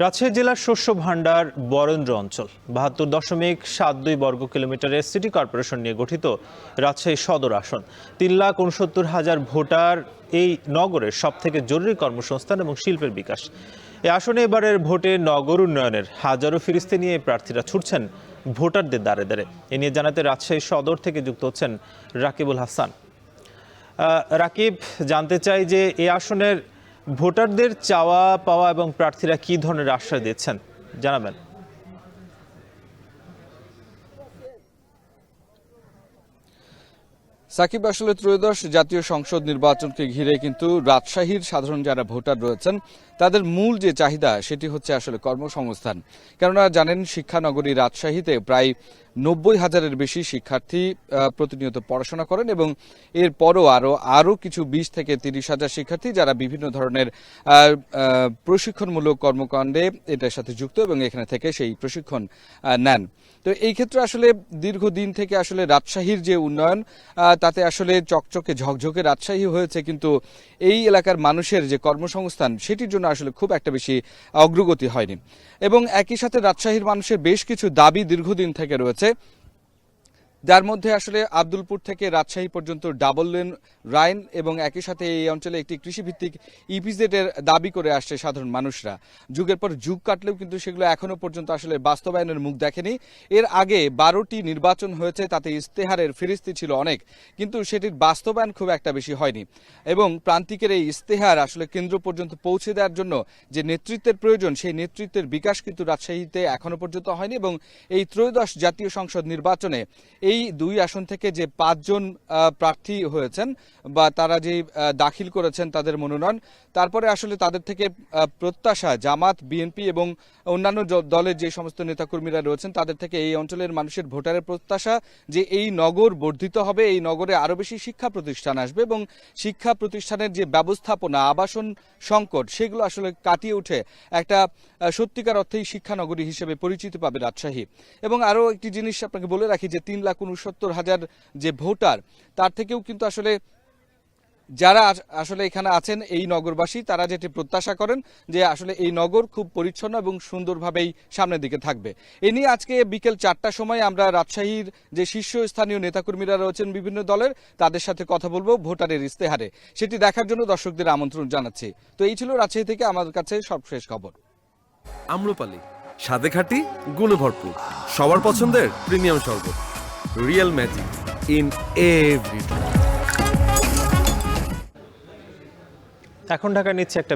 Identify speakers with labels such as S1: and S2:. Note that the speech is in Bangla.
S1: রাজশাহী জেলার শস্য ভাণ্ডার বরেন্দ্র অঞ্চল ৭২.৭২ বর্গ কিলোমিটারের সিটি কর্পোরেশন নিয়ে গঠিত রাজশাহী সদর আসন ৩,৬৯,০০০ ভোটার এই নগরের সবথেকে জরুরি কর্মসংস্থান এবং শিল্পের বিকাশ। এই আসনে এবারের ভোটে নগর উন্নয়নের হাজারো ফিরিস্তি নিয়ে প্রার্থীরা ছুটছেন ভোটারদের দ্বারে দ্বারে। এ নিয়ে জানাতে রাজশাহী সদর থেকে যুক্ত হচ্ছেন রাকিবুল হাসান। রাকিব, জানতে চাই যে এই আসনের ভোটারদের চাওয়া পাওয়া এবং প্রার্থীরা কি ধরনের আশ্বাস দিচ্ছেন, জানাবেন।
S2: সাকিব, আসলে ত্রয়োদশ জাতীয় সংসদ নির্বাচনকে ঘিরে কিন্তু রাজশাহীর সাধারণ যারা ভোটার রয়েছেন তাদের মূল যে চাহিদা সেটি হচ্ছে আসলে কর্মসংস্থান। কেননা জানেন, শিক্ষানগরী রাজশাহীতে প্রায় ৯০,০০০-এর বেশি শিক্ষার্থী প্রতিনিয়ত পড়াশোনা করেন এবং এরপরও আরও কিছু ২০ থেকে ৩০,০০০ শিক্ষার্থী যারা বিভিন্ন ধরনের প্রশিক্ষণমূলক কর্মকাণ্ডে এটার সাথে যুক্ত এবং এখানে থেকে সেই প্রশিক্ষণ নেন। তো এই ক্ষেত্রে আসলে দীর্ঘদিন থেকে আসলে রাজশাহীর যে উন্নয়ন তাতে আসলে চকচকে ঝকঝকে রাজশাহী হয়েছে, কিন্তু এই এলাকার মানুষের যে কর্মসংস্থান সেটির জন্য আসলে খুব একটা বেশি অগ্রগতি হয়নি। এবং একই সাথে রাজশাহীর মানুষের বেশ কিছু দাবি দীর্ঘদিন থেকে রয়েছে, যার মধ্যে আসলে আব্দুলপুর থেকে রাজশাহী পর্যন্ত ডাবল লেন লাইন এবং একই সাথে এই অঞ্চলে একটি কৃষিভিত্তিক ইপিজেডের দাবি করে আসছে সাধারণ মানুষরা। যুগের পর যুগ কাটলেও কিন্তু সেগুলো এখনো পর্যন্ত আসলে বাস্তবায়নের মুখ দেখেনি। এর আগে ১২টি নির্বাচন হয়েছে, তাতে ইস্তেহারের ফিরিস্তি ছিল অনেক, কিন্তু সেটির বাস্তবায়ন খুব একটা বেশি হয়নি। এবং প্রান্তিকের এই ইস্তেহার আসলে কেন্দ্র পর্যন্ত পৌঁছে দেওয়ার জন্য যে নেতৃত্বের প্রয়োজন, সেই নেতৃত্বের বিকাশ কিন্তু রাজশাহীতে এখনো পর্যন্ত হয়নি। এবং এই ত্রয়োদশ জাতীয় সংসদ নির্বাচনে এই দুই আসন থেকে যে ৫ জন প্রার্থী হয়েছেন বা তারা যে দাখিল করেছেন তাদের মনোনয়ন, তারপরে আসলে তাদের থেকে প্রত্যাশা জামাত, বিএনপি এবং অন্যান্য দলের যে সমস্ত নেতাকর্মীরা রয়েছেন তাদের থেকে এই অঞ্চলের মানুষের ভোটারের প্রত্যাশা যে এই নগর বর্ধিত হবে, এই নগরে আরও বেশি শিক্ষা প্রতিষ্ঠান আসবে এবং শিক্ষা প্রতিষ্ঠানের যে ব্যবস্থাপনা, আবাসন সংকট সেগুলো আসলে কাটিয়ে উঠে একটা সত্যিকার অর্থেই শিক্ষানগরী হিসেবে পরিচিতি পাবে রাজশাহী। এবং আরও একটি জিনিস আপনাকে বলে রাখি যে ৩,৬৯,০০০ যে ভোটার, তার থেকেও কিন্তু আসলে যারা আসলে এখানে আছেন এই নগরবাসী, তারা যেটি প্রত্যাশা করেন যে আসলে এই নগর খুব পরিচ্ছন্ন এবং সুন্দরভাবেই সামনের দিকে থাকবে। এ নিয়ে আজকে বিকেল ৪টার সময় আমরা রাজশাহীর যে শীর্ষস্থানীয় নেতাকর্মীরা রয়েছেন বিভিন্ন দলের, তাদের সাথে কথা বলবো ভোটারের ইস্তেহারে। সেটি দেখার জন্য দর্শকদের আমন্ত্রণ জানাচ্ছি। তো এই ছিল রাজশাহী থেকে আমাদের কাছে সবশেষ খবর।
S3: আম্রপালি, স্বাদে খাঁটি, গুণে ভরপুর, সবার পছন্দের প্রিমিয়াম শরবত, রিয়েল ম্যাজিক ইন এভরি।
S1: এখন ঢাকা নিচ্ছে একটা